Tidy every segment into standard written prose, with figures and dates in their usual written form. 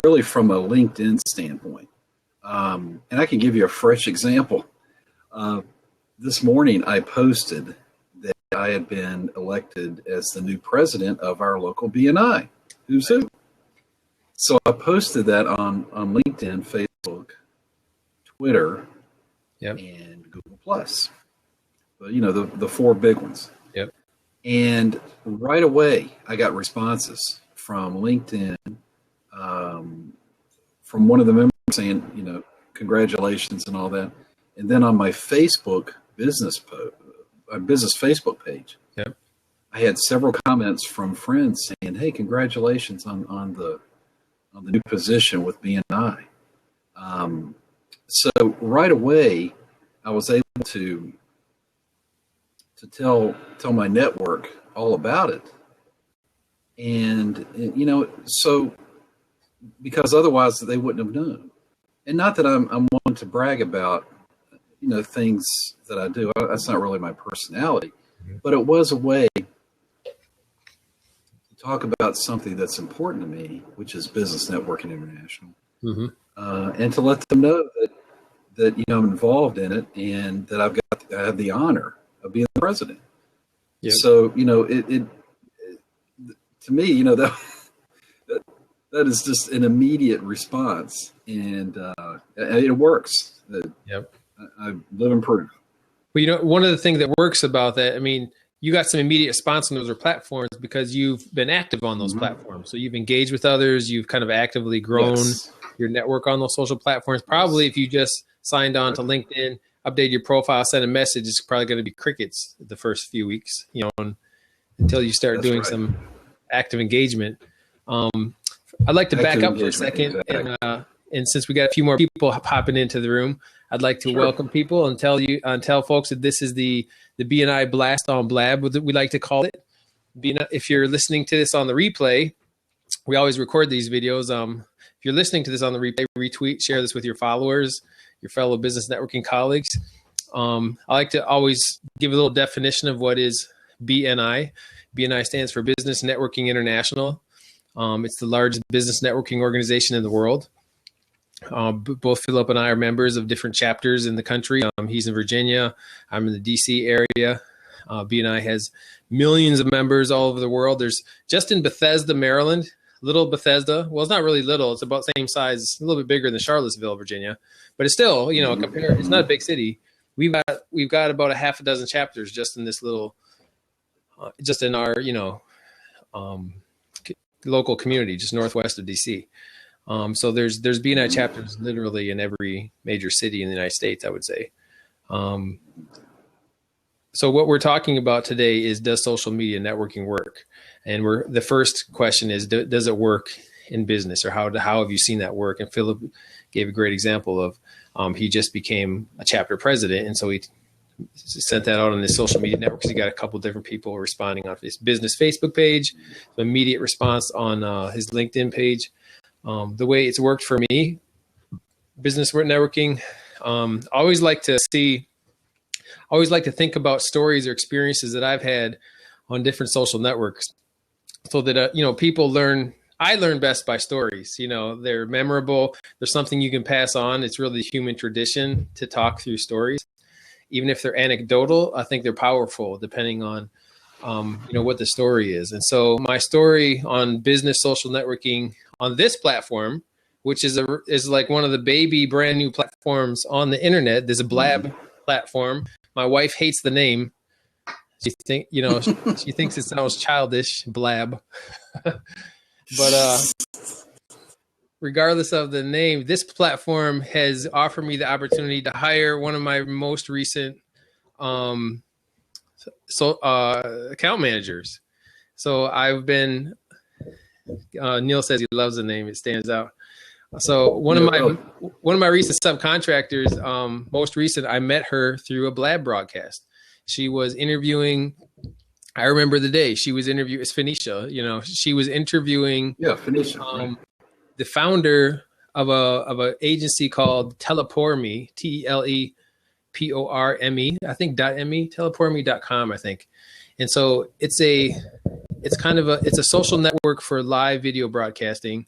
really from a LinkedIn standpoint. And I can give you a fresh example. This morning I posted that I had been elected as the new president of our local BNI. Who's who? So I posted that on LinkedIn, Facebook, Twitter, and Google Plus. But, the four big ones. Yep. And right away I got responses from LinkedIn, from one of the members saying, congratulations and all that. And then on my Facebook business Facebook page, I had several comments from friends saying, "Hey, congratulations on the new position with BNI." So right away, I was able to tell my network all about it, and so because otherwise they wouldn't have known. And not that I'm one to brag about things that I do. That's not really my personality, but it was a way to talk about something that's important to me, which is Business Networking International, and to let them know that I'm involved in it and that I have the honor of being the president. Yep. So it to me that is just an immediate response, and it works. I live in proof. Well, one of the things that works about that, you got some immediate response on those platforms because you've been active on those platforms. So you've engaged with others. You've kind of actively grown your network on those social platforms. Probably if you just signed on to LinkedIn, updated your profile, sent a message, it's probably going to be crickets the first few weeks, until you start doing some active engagement. I'd like to back up for a second, and since we got a few more people popping into the room, I'd like to welcome people and tell folks that this is the BNI Blast on Blab, we like to call it. If you're listening to this on the replay, we always record these videos. If you're listening to this on the replay, retweet, share this with your followers, your fellow business networking colleagues. I like to always give a little definition of what is BNI. BNI stands for Business Networking International. It's the largest business networking organization in the world. Both Philip and I are members of different chapters in the country. He's in Virginia. I'm in the DC area. BNI has millions of members all over the world. There's just in Bethesda, Maryland, little Bethesda. Well, it's not really little. It's about the same size. It's a little bit bigger than Charlottesville, Virginia, but it's still, it's not a big city. We've got about a half a dozen chapters just in this little, just in our, local community, just northwest of DC. So there's BNI chapters literally in every major city in the United States, I would say. So what we're talking about today is, does social media networking work? And the first question is, does it work in business, or how have you seen that work? And Philip gave a great example of, he just became a chapter president. And so he sent that out on his social media network because he got a couple different people responding on his business Facebook page, immediate response on his LinkedIn page. The way it's worked for me, business networking, I always like to think about stories or experiences that I've had on different social networks, so that, people learn. I learn best by stories. They're memorable. There's something you can pass on. It's really human tradition to talk through stories. Even if they're anecdotal, I think they're powerful depending on, what the story is. And so my story on business social networking on this platform, which is like one of the baby brand new platforms on the internet. There's a Blab platform. My wife hates the name. She thinks it sounds childish, Blab. But regardless of the name, this platform has offered me the opportunity to hire one of my most recent account managers. So I've been, Neil says he loves the name. It stands out. So one of my recent subcontractors, most recent, I met her through a Blab broadcast. She was interviewing. I remember the day she was interviewing. It's Phoenicia. She was interviewing. Yeah, Phoenicia. Right. The founder of a agency called Teleporme, TelePorme, I think .me, teleporme.com, I think. And so it's a social network for live video broadcasting.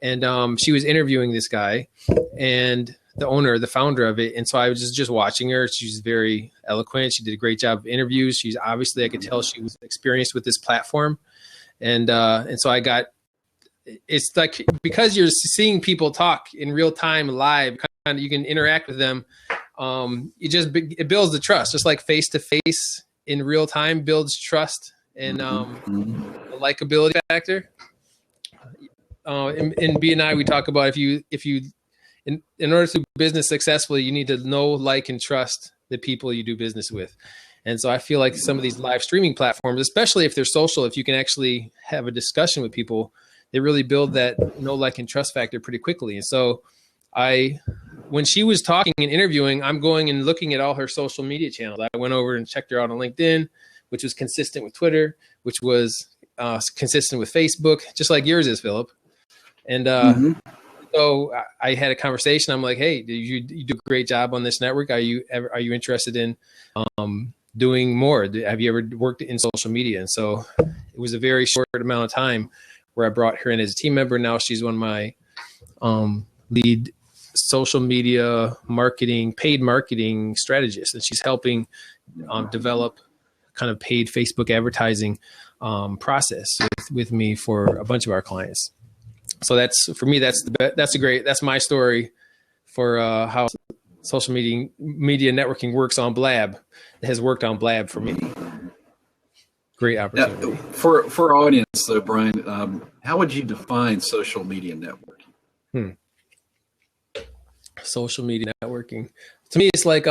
and she was interviewing this guy and the founder of it. And so I was just watching her. She's very eloquent. She did a great job of interviews. She's obviously, I could tell she was experienced with this platform. And so it's like, because you're seeing people talk in real time, live, kind of, you can interact with them. It builds the trust, just like face to face in real time builds trust and the likability factor. In BNI, we talk about if you in order to do business successfully, you need to know, like, and trust the people you do business with. And so I feel like some of these live streaming platforms, especially if they're social, if you can actually have a discussion with people, they really build that know, like, and trust factor pretty quickly. And so when she was talking and interviewing, I'm going and looking at all her social media channels. I went over and checked her out on LinkedIn, which was consistent with Twitter, which was consistent with Facebook, just like yours is, Philip. And so I had a conversation. I'm like, hey, you do a great job on this network. Are you interested in doing more? Have you ever worked in social media? And so it was a very short amount of time where I brought her in as a team member. Now she's one of my lead social media marketing, paid marketing strategists, and she's helping develop kind of paid Facebook advertising process with me for a bunch of our clients. So that's my story for how social media networking works on Blab. It has worked on Blab for me. Great opportunity. Now, for our audience though, Brian, how would you define social media networking? Social media networking, to me, it's like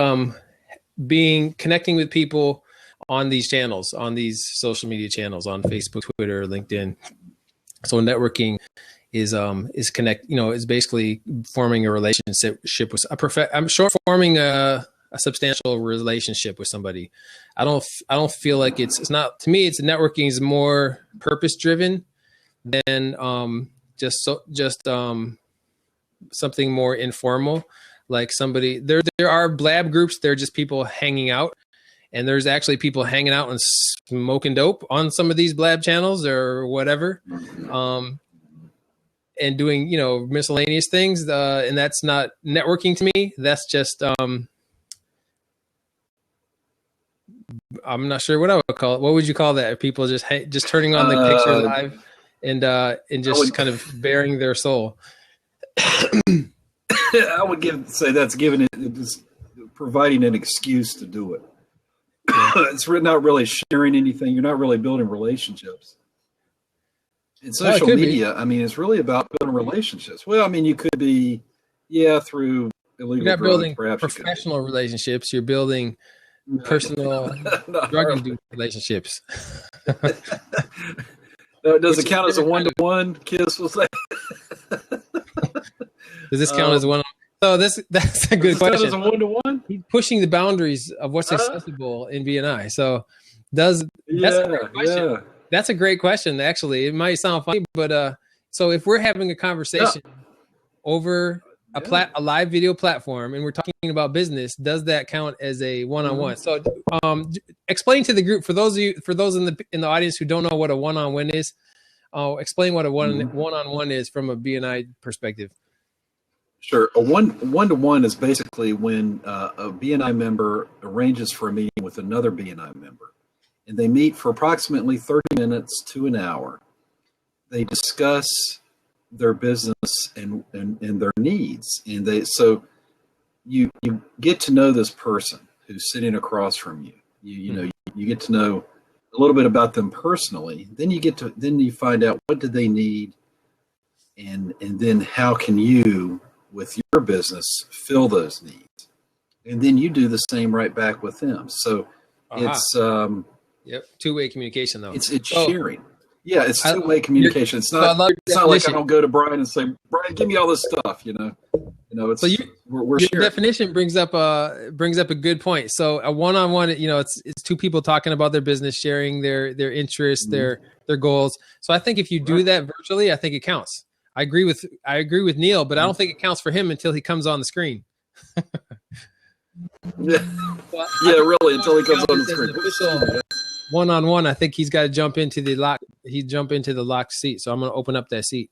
connecting with people on these channels, on these social media channels, on Facebook, Twitter, LinkedIn. So networking is basically forming a relationship with forming a substantial relationship with somebody. I don't feel like it's not, to me, it's networking is more purpose driven than just something more informal. Like somebody, there are Blab groups, they're just people hanging out, and there's actually people hanging out and smoking dope on some of these Blab channels or whatever, and doing, miscellaneous things. And that's not networking to me. That's just, I'm not sure what I would call it. What would you call that? People just turning on the picture live and just kind of bearing their soul. I would say that's just providing an excuse to do it. It's not really sharing anything. You're not really building relationships. In social media, I mean, it's really about building relationships. Well, I mean, you could be, through illegal drugs. You're not building professional relationships. You're building personal drug-induced relationships. No, does it count as a one-to-one kiss? We'll say. Does this count as one? So that's a good question. Does it count as a one-to-one? He's pushing the boundaries of what's accessible in BNI. So that's a great question. Yeah. That's a great question. Actually, it might sound funny, but so if we're having a conversation over a live video platform and we're talking about business, does that count as a one-on-one? So explain to the group, for those in the audience who don't know what a one-on-one is, explain what a one-on-one is from a BNI perspective. Sure. A one-to-one is basically when a BNI member arranges for a meeting with another BNI member, and they meet for approximately 30 minutes to an hour. They discuss their business and their needs, and so you get to know this person who's sitting across from you. You get to know a little bit about them personally. Then you find out what do they need, and then how can you, with your business, fill those needs, and then you do the same right back with them. So it's two-way communication though. It's sharing. Yeah, it's two-way communication. It's not like I don't go to Brian and say, Brian, give me all this stuff. It's so we're your sharing. Definition brings up a good point. So a one-on-one, it's two people talking about their business, sharing their interests, their goals. So I think if you do that virtually, I think it counts. I agree with Neil, but I don't think it counts for him until he comes on the screen. Really, until he comes on the screen. One-on-one, I think he's got to jump into the locked seat. So I'm going to open up that seat.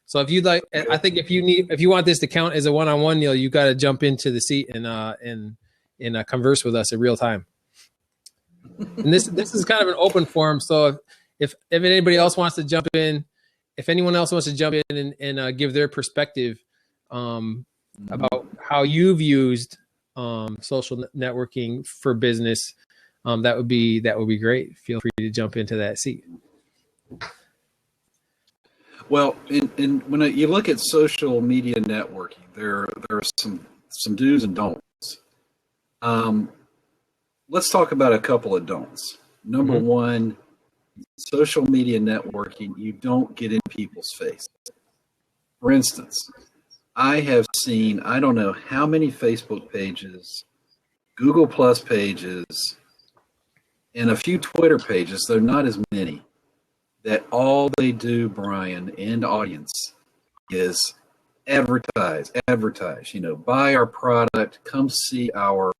So if you'd like, I think if you want this to count as a one-on-one, Neil, you got to jump into the seat and converse with us in real time. And this is kind of an open forum. So if anybody else wants to jump in, if anyone else wants to jump in and give their perspective about how you've used social networking for business, that would be great. Feel free to jump into that seat. Well, when you look at social media networking, there are some do's and don'ts. Let's talk about a couple of don'ts. Number one, social media networking, you don't get in people's face. For instance, I have seen, I don't know how many Facebook pages, Google Plus pages, and a few Twitter pages, they're not as many, that all they do, Brian, and audience, is advertise, buy our product, come see our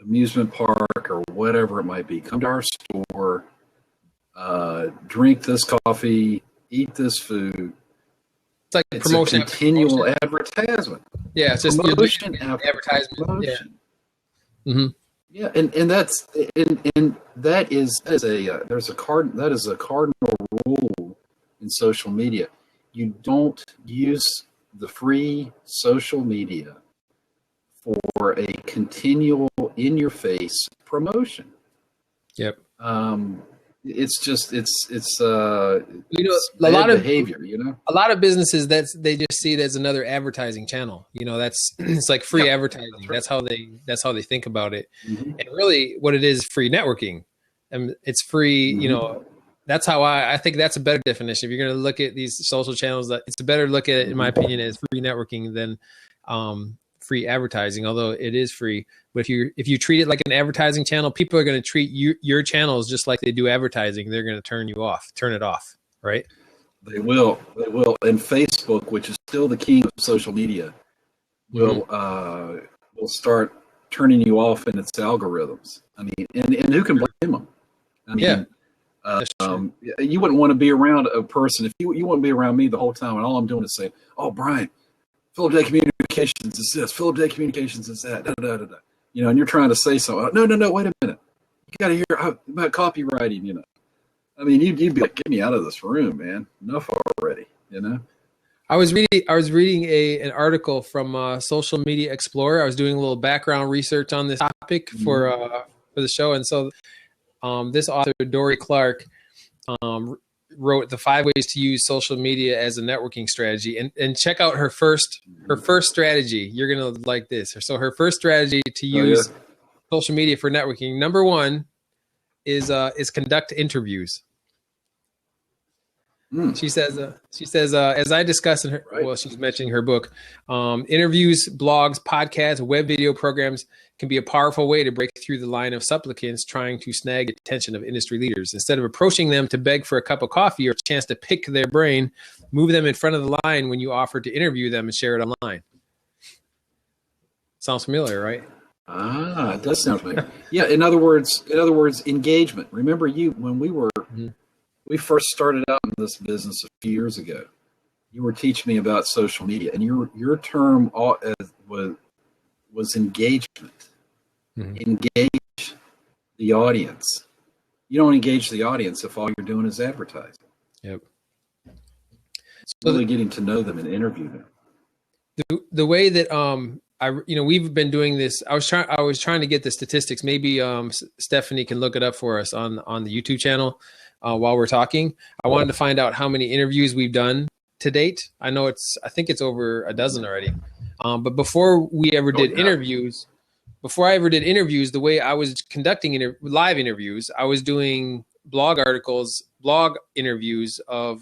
amusement park or whatever it might be, come to our store, drink this coffee, eat this food. It's like it's promotion, a continual advertisement. Yeah, it's just promotion advertisement. Promotion. Yeah. Mm-hmm. Yeah, and that is a cardinal rule in social media. You don't use the free social media for a continual in-your-face promotion. Yep. It's a lot of behavior. A lot of businesses they just see it as another advertising channel. That's it's like free advertising. That's right. That's how they think about it. Mm-hmm. And really, what it is free networking, and it's free. Mm-hmm. That's how I think that's a better definition. If you're going to look at these social channels, that it's a better look at it, in my opinion, as free networking than free advertising, although it is free. But if you treat it like an advertising channel, people are going to treat your channels just like they do advertising. They're going to turn it off, right? They will. And Facebook, which is still the king of social media, will start turning you off in its algorithms. I mean, and who can blame them? I mean, you wouldn't want to be around a person if you wouldn't be around me the whole time, and all I'm doing is saying, "Oh, Brian, Philip Day Communications is this. Philip Day Communications is that." Da, da, da, da. And you're trying to say something. No, wait a minute. You got to hear about copywriting. I mean, you'd be like, "Get me out of this room, man. Enough already." I was reading an article from Social Media Explorer. I was doing a little background research on this topic for the show, and so this author Dory Clark wrote the 5 ways to use social media as a networking strategy, and check out her first strategy. You're gonna like this. So her first strategy to use social media for networking. Number 1 is conduct interviews. She says, as I discussed in her, she's mentioning her book, interviews, blogs, podcasts, web video programs can be a powerful way to break through the line of supplicants trying to snag the attention of industry leaders. Instead of approaching them to beg for a cup of coffee or a chance to pick their brain, move them in front of the line when you offer to interview them and share it online. Sounds familiar, right? It does sound familiar. Yeah. In other words, engagement. Remember when we first started out in this business a few years ago, you were teaching me about social media, and your term was engagement. Engage the audience. You don't engage the audience if all you're doing is advertising. Yep. So really getting to know them and interview them. The way that we've been doing this. I was trying to get the statistics. Maybe Stephanie can look it up for us on the YouTube channel. While we're talking, I wanted to find out how many interviews we've done to date. I think it's over a dozen already. But before I ever did interviews, the way I was conducting live interviews, I was doing blog interviews of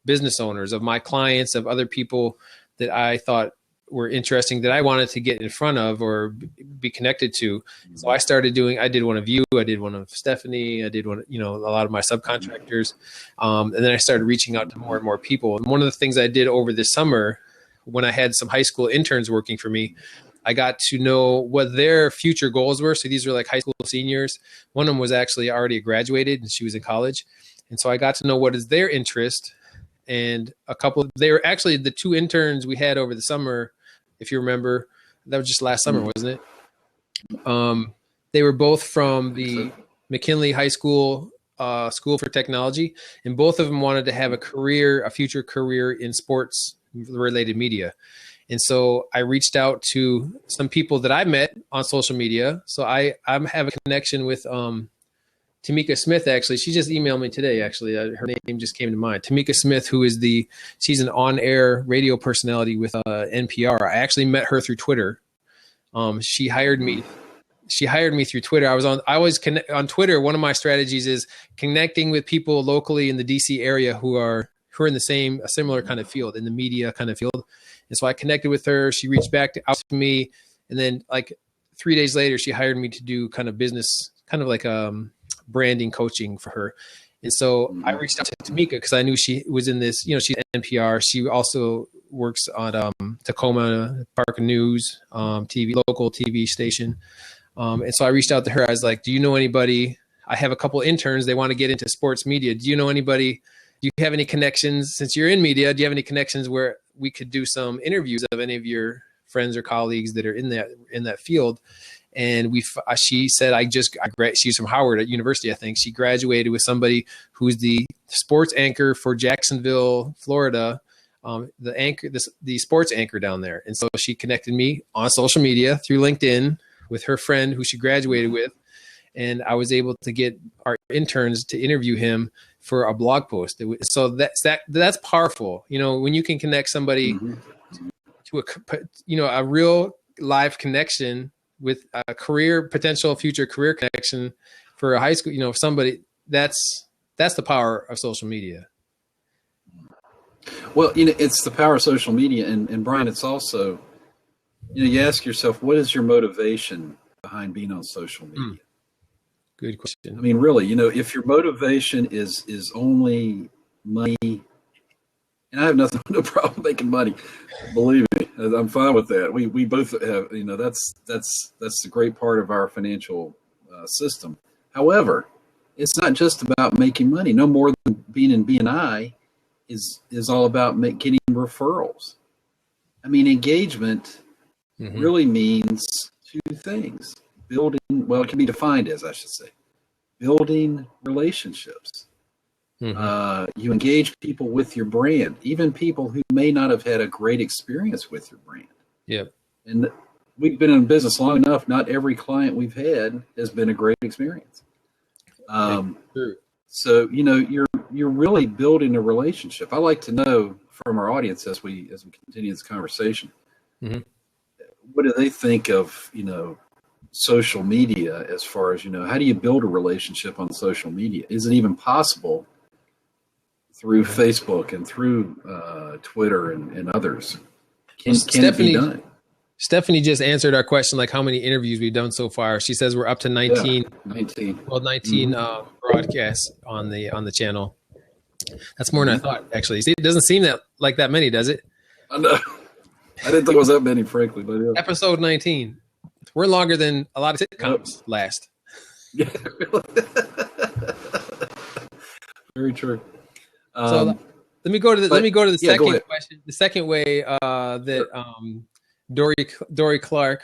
business owners, of my clients, of other people that I thought were interesting that I wanted to get in front of or be connected to. So I did one of you, I did one of Stephanie, I did one, a lot of my subcontractors. And then I started reaching out to more and more people. And one of the things I did over this summer, when I had some high school interns working for me, I got to know what their future goals were. So these were like high school seniors. One of them was actually already graduated and she was in college. And so I got to know what is their interest and they were actually the two interns we had over the summer. If you remember, that was just last summer, wasn't it? They were both from the McKinley High School School for Technology, and both of them wanted to have a future career in sports related media. And so I reached out to some people that I met on social media. So I have a connection with Tamika Smith, actually. She just emailed me today, actually. Her name just came to mind. Tamika Smith, she's an on-air radio personality with NPR. I actually met her through Twitter. She hired me through Twitter. I always connect on Twitter. One of my strategies is connecting with people locally in the DC area who are in a similar kind of field, in the media kind of field. And so I connected with her. She reached out to me, and then like 3 days later, she hired me to do kind of business, kind of like branding coaching for her. And so I reached out to Tamika because I knew she was in this. She's NPR. She also works on Tacoma Park News local TV station. And so I reached out to her. I was like, "Do you know anybody? I have a couple interns. They want to get into sports media. Do you know anybody? Do you have any connections? Since you're in media, do you have any connections where we could do some interviews of any of your friends or colleagues that are in that field?" And she said, she's from Howard University, I think. She graduated with somebody who's the sports anchor for Jacksonville, Florida, the sports anchor down there. And so she connected me on social media through LinkedIn with her friend who she graduated with. And I was able to get our interns to interview him for a blog post. So that's powerful. When you can connect somebody to a real live connection with a potential future career connection for a high school, somebody, that's the power of social media. Well, it's the power of social media. And Brian, it's also, you ask yourself, what is your motivation behind being on social media? Good question. I mean, really, if your motivation is only money, and I have no problem making money, believe me, I'm fine with that. We both have, that's the great part of our financial system. However, it's not just about making money. No more than being in BNI is all about getting referrals. I mean, engagement really means two things. It can be defined as, I should say, building relationships. You engage people with your brand, even people who may not have had a great experience with your brand. Yep. And we've been in business long enough. Not every client we've had has been a great experience. So, you're really building a relationship. I like to know from our audience as we continue this conversation, what do they think of, social media as far as, how do you build a relationship on social media? Is it even possible through Facebook and through Twitter and others? Can it be done? Stephanie just answered our question, like how many interviews we've done so far. She says we're up to 19. Yeah, 19. Well, 19 broadcasts on the channel. That's more than I thought, actually. See, it doesn't seem like that many, does it? I know. I didn't think it was that many, frankly. But yeah. Episode 19. We're longer than a lot of sitcoms last. Yeah, very true. So let me go to the second question. The second way that Dory Clark,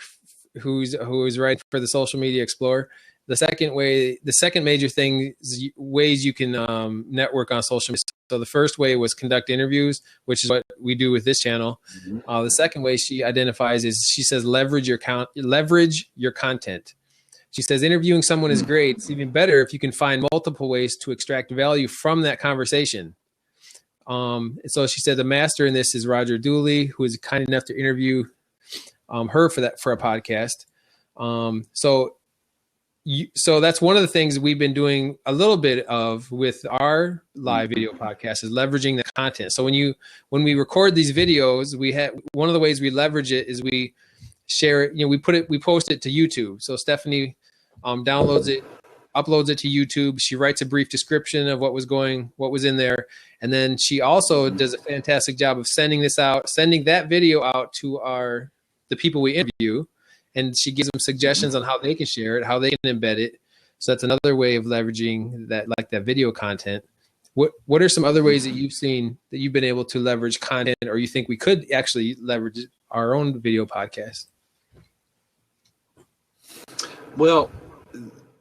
who's writing for the Social Media Explorer, the second major thing is ways you can network on social media. So the first way was conduct interviews, which is what we do with this channel. The second way she identifies is, she says, leverage your content. She says interviewing someone is great. It's even better if you can find multiple ways to extract value from that conversation. So she said the master in this is Roger Dooley, who is kind enough to interview her for a podcast. So that's one of the things we've been doing a little bit of with our live video podcast, is leveraging the content. So when we record these videos, one of the ways we leverage it is we share it. We post it to YouTube. So Stephanie downloads it, uploads it to YouTube. She writes a brief description of what was in there. And then she also does a fantastic job of sending that video out to the people we interview. And she gives them suggestions on how they can share it, how they can embed it. So that's another way of leveraging that video content. What are some other ways that you've seen that you've been able to leverage content, or you think we could actually leverage our own video podcast? Well,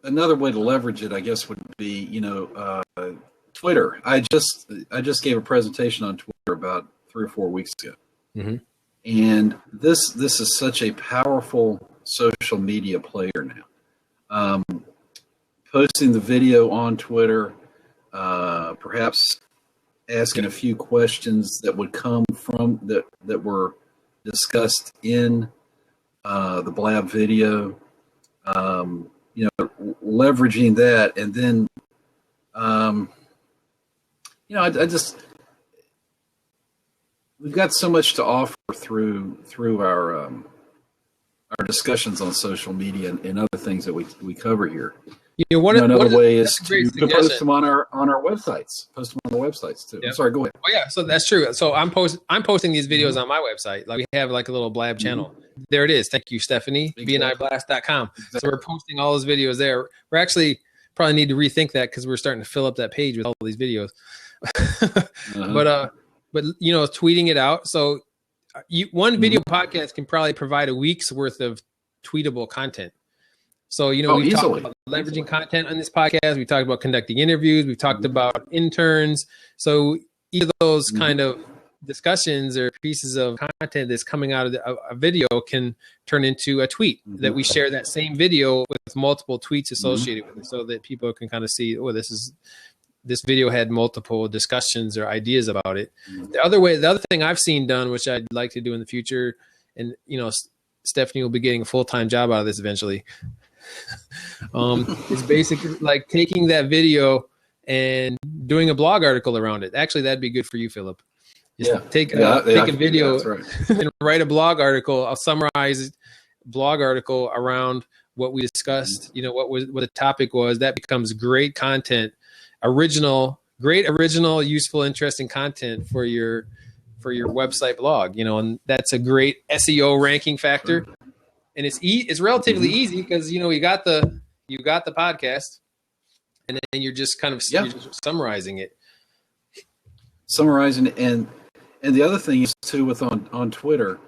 another way to leverage it, I guess, would be, Twitter. I just gave a presentation on Twitter about 3 or 4 weeks ago, Mm-hmm. and this is such a powerful social media player now. Posting the video on Twitter, perhaps asking a few questions that would come from that were discussed in the Blab video. Leveraging that, and then I just we've got so much to offer through our discussions on social media and other things that we cover here. Another way is to post them on our websites. Post them on the websites too. Yep. Sorry, go ahead. Oh yeah, so that's true. So I'm posting these videos on my website. Like we have like a little Blab channel. There it is. Thank you, Stephanie. Exactly. BNIblast.com. Exactly. So we're posting all those videos there. We're actually probably need to rethink that because we're starting to fill up that page with all these videos. But tweeting it out. So one video podcast can probably provide a week's worth of tweetable content. So, we've talked about leveraging content on this podcast. We talked about conducting interviews. We've talked about interns. So each of those kind of discussions or pieces of content that's coming out of a video can turn into a tweet that we share that same video with multiple tweets associated with it, so that people can kind of see, this video had multiple discussions or ideas about it. The other thing I've seen done, which I'd like to do in the future, and Stephanie will be getting a full-time job out of this eventually, is basically like taking that video and doing a blog article around it. Actually, that'd be good for you, Philip. Take a video and write a blog article, a summarized blog article around what we discussed, what the topic was. That becomes great content, original, useful, interesting content for your website blog, and that's a great SEO ranking factor. And it's relatively easy because you got the podcast, and then you're just kind of you're just summarizing it. And the other thing is too with on Twitter,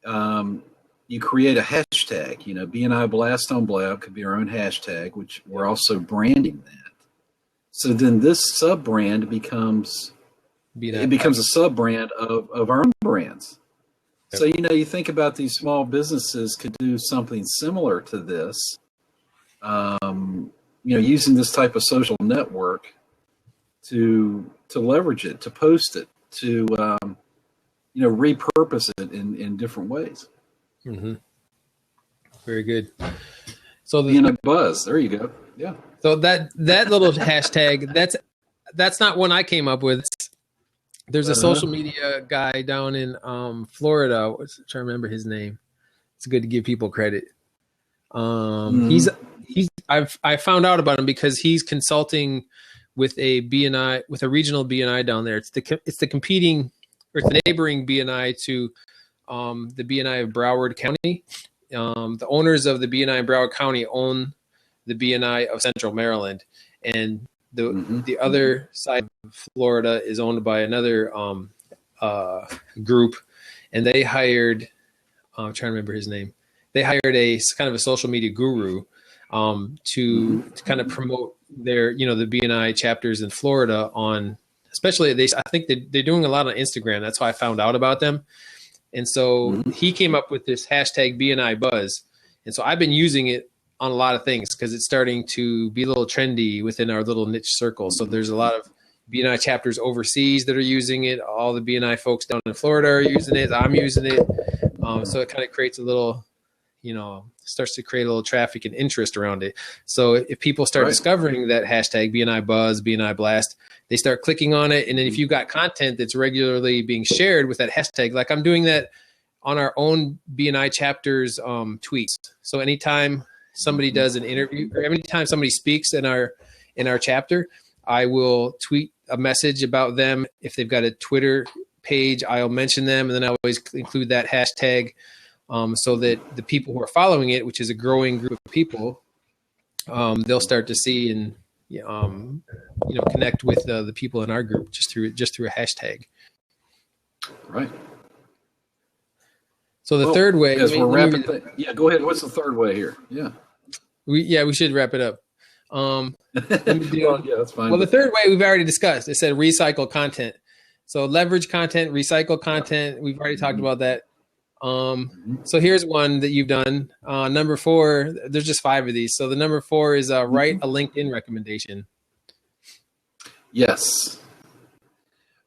you create a hashtag. BNI Blast on Blab could be our own hashtag, which we're also branding that. So then this sub brand becomes a sub brand of our own brands. So, you think about these small businesses could do something similar to this, using this type of social network to leverage it, to post it, to, repurpose it in different ways. Mm-hmm. Very good. So being a buzz, there you go. Yeah. So that little hashtag, that's not one I came up with. There's a social media guy down in Florida. I'm trying to remember his name. It's good to give people credit. I found out about him because he's consulting with a BNI, with a regional BNI down there. It's the competing, or it's the neighboring BNI to the BNI of Broward County. The owners of the BNI in Broward County own the BNI of Central Maryland, and the other side of Florida is owned by another group, and they hired, I'm trying to remember his name. They hired a kind of a social media guru to kind of promote their, the BNI chapters in Florida on, especially I think they're doing a lot on Instagram. That's how I found out about them. And so he came up with this hashtag BNI Buzz. And so I've been using it on a lot of things because it's starting to be a little trendy within our little niche circle. So there's a lot of BNI chapters overseas that are using it. All the BNI folks down in Florida are using it. I'm using it. So it kind of creates a little, starts to create a little traffic and interest around it. So if people start discovering that hashtag BNI Buzz, BNI Blast, they start clicking on it. And then if you've got content that's regularly being shared with that hashtag, like I'm doing that on our own BNI chapters tweets. So anytime somebody does an interview, or anytime somebody speaks in our chapter, I will tweet a message about them. If they've got a Twitter page, I'll mention them, and then I always include that hashtag so that the people who are following it, which is a growing group of people, they'll start to see and connect with the people in our group just through a hashtag. Right. So the third way, as we're wrapping go ahead. What's the third way here? Yeah. We should wrap it up. Let me do, yeah, that's fine. Well, the third way we've already discussed. It said recycle content. So leverage content, recycle content. We've already talked about that. So here's one that you've done. Number 4, there's just 5 of these. So the number 4 is write a LinkedIn recommendation. Yes.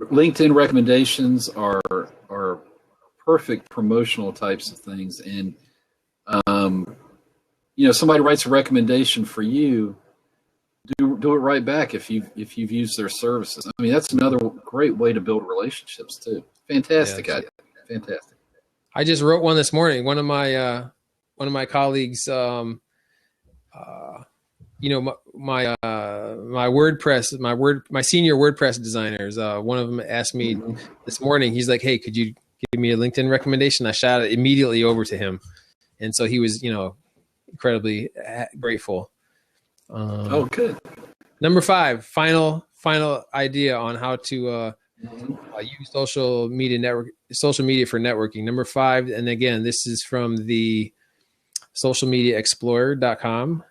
LinkedIn recommendations are perfect promotional types of things. And, somebody writes a recommendation for you, do it right back if you've used their services. I mean, that's another great way to build relationships too. Fantastic idea. Fantastic. I just wrote one this morning. One of my colleagues, my WordPress, my senior WordPress designers. One of them asked me this morning. He's like, "Hey, could you give me a LinkedIn recommendation?" I shot it immediately over to him, and so he was, incredibly grateful. Good. Number 5, final idea on how to use social media for networking. Number 5, and again, this is from the socialmediaexplorer.com,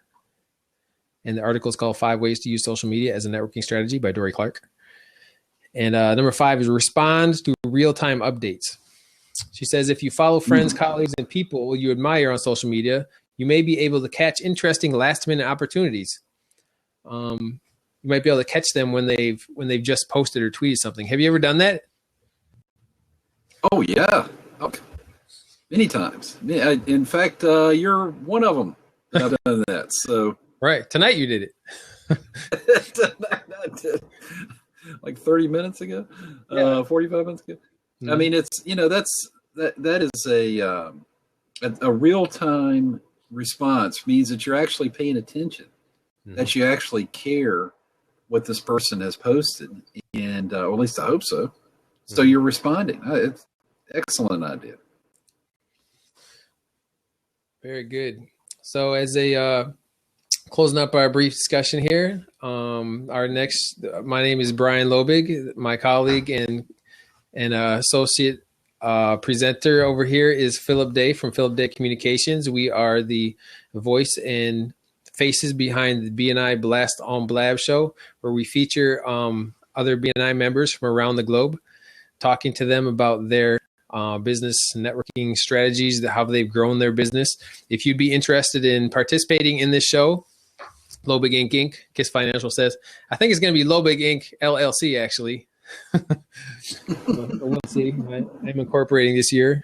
and the article is called 5 Ways to Use Social Media as a Networking Strategy by Dory Clark. And number 5 is respond to real-time updates. She says, if you follow friends, colleagues, and people you admire on social media, you may be able to catch interesting last-minute opportunities. You might be able to catch them when they've just posted or tweeted something. Have you ever done that? Oh yeah, many times. In fact, you're one of them that I've done that. So right tonight you did it. I did, like 30 minutes ago, 45 minutes ago. I mean, it's that is a real time response means that you're actually paying attention, that you actually care what this person has posted, and or at least I hope so. So you're responding. It's excellent idea. Very good. So as a closing up our brief discussion here, my name is Brian Loebig. My colleague and associate presenter over here is Philip Day from Philip Day Communications. We are the voice and faces behind the BNI Blast on Blab show, where we feature other BNI members from around the globe, talking to them about their business networking strategies, how they've grown their business. If you'd be interested in participating in this show, Loebig Inc. Kiss Financial says, I think it's going to be Loebig Inc. LLC, actually. We'll see. I'm incorporating this year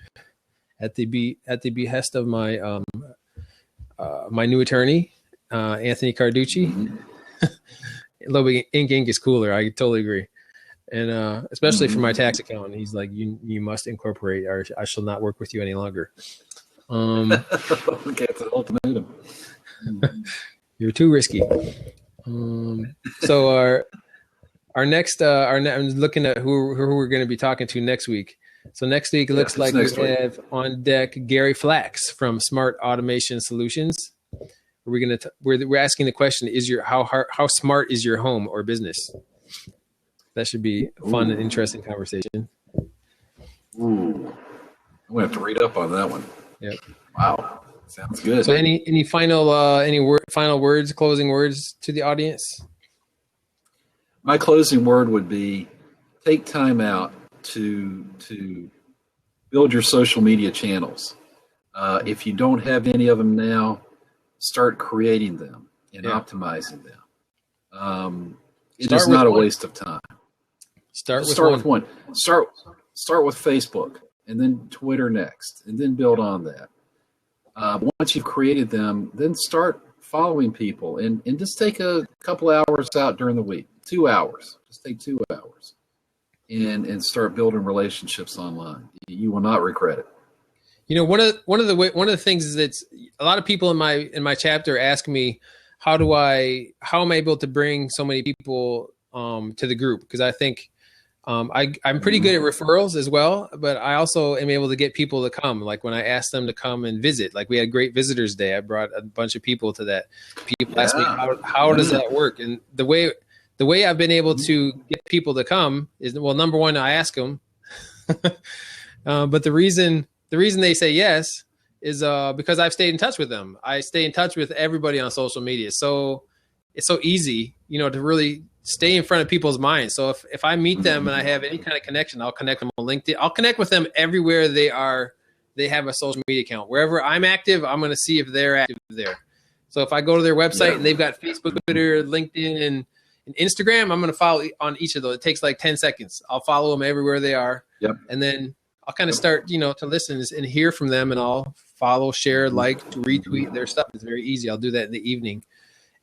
at the behest of my my new attorney, Anthony Carducci. Loebig Inc. is cooler. I totally agree. And especially for my tax accountant, he's like, you must incorporate, or I shall not work with you any longer. Okay, it's an ultimatum. You're too risky. So our next, I'm looking at who we're going to be talking to next week. So next week, it looks like we have on deck Gary Flax from Smart Automation Solutions. We're asking the question: how smart is your home or business? That should be a fun and interesting conversation. Ooh, I'm gonna have to read up on that one. Yep. Wow, sounds good. So, any final final words, closing words to the audience? My closing word would be: take time out to build your social media channels. If you don't have any of them now, start creating them and optimizing them. It is not a waste of time. Start with one. Start with Facebook, and then Twitter next, and then build on that. Once you've created them, then start following people, and just take a couple hours out during the week. 2 hours. Just take 2 hours, and start building relationships online. You will not regret it. You know, one of the things is that a lot of people in my chapter ask me, how am I able to bring so many people to the group? Because I think I'm pretty good at referrals as well, but I also am able to get people to come. Like when I asked them to come and visit, like we had Great Visitors Day. I brought a bunch of people to that. People ask me, how does that work? And the way I've been able to get people to come is, well, number one, I ask them. But the reason they say yes is because I've stayed in touch with them. I stay in touch with everybody on social media. So it's so easy, to really stay in front of people's minds. So if I meet them and I have any kind of connection, I'll connect them on LinkedIn. I'll connect with them everywhere they are. They have a social media account. Wherever I'm active, I'm going to see if they're active there. So if I go to their website and they've got Facebook, Twitter, LinkedIn, and Instagram, I'm going to follow on each of those. It takes like 10 seconds. I'll follow them everywhere they are. Yep. And then I'll kind of start, to listen and hear from them, and I'll follow, share, like, retweet their stuff. It's very easy. I'll do that in the evening.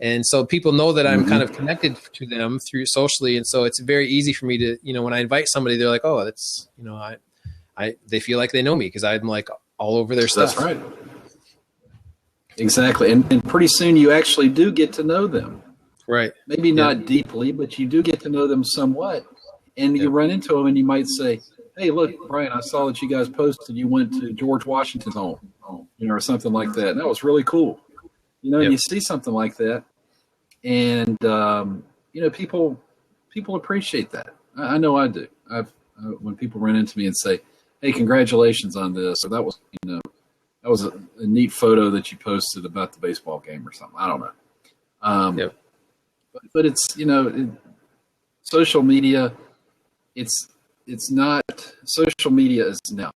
And so people know that I'm kind of connected to them through socially. And so it's very easy for me to, when I invite somebody, they're like, oh, that's, they feel like they know me because I'm like all over their stuff. That's right. Exactly. And pretty soon you actually do get to know them. Right. Maybe not deeply, but you do get to know them somewhat. And you run into them and you might say, hey, look, Brian, I saw that you guys posted you went to George Washington's home, or something like that. And that was really cool. And you see something like that. And, people appreciate that. I know I do. When people run into me and say, hey, congratulations on this, or that was, that was a neat photo that you posted about the baseball game or something. I don't know. But it's, social media, it's not, social media is now.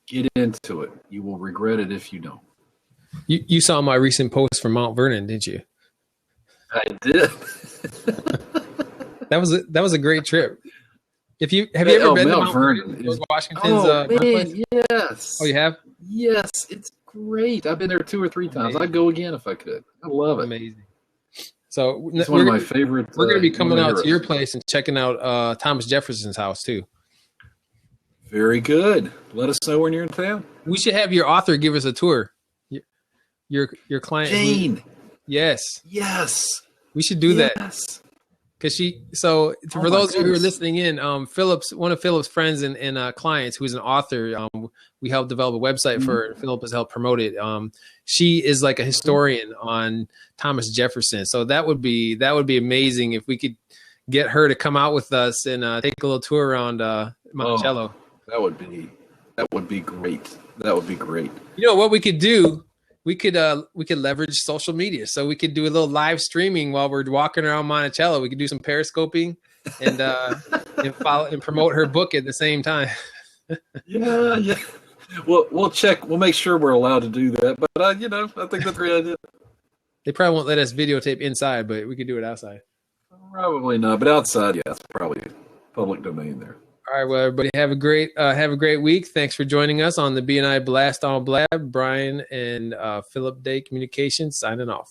Get into it. You will regret it if you don't. You saw my recent post from Mount Vernon, didn't you? I did. That was a great trip. Have you ever been to Mount Vernon? Washington's birthplace? Yes. Oh, you have? Yes, it's great. I've been there 2 or 3 times. I'd go again if I could. I love it. Amazing. So it's one of my favorite. We're going to be coming out to your place and checking out Thomas Jefferson's house too. Very good. Let us know when you're in town. We should have your author give us a tour. Your client, Jane. Yes. We should do that. Because for those of you who are listening in, one of Philip's friends and clients, who's an author, we helped develop a website for her. Philip has helped promote it. She is like a historian on Thomas Jefferson. So that would be amazing if we could get her to come out with us and take a little tour around Monticello. That would be great. That would be great. What we could do? We could leverage social media. So we could do a little live streaming while we're walking around Monticello. We could do some periscoping and follow and promote her book at the same time. Yeah. We'll check. We'll make sure we're allowed to do that. But I think that's a great idea. They probably won't let us videotape inside, but we could do it outside. Probably not, but outside, yeah, it's probably public domain there. All right, well, everybody have a great week. Thanks for joining us on the BNI Blast on Blab. Brian and Philip Day Communications signing off.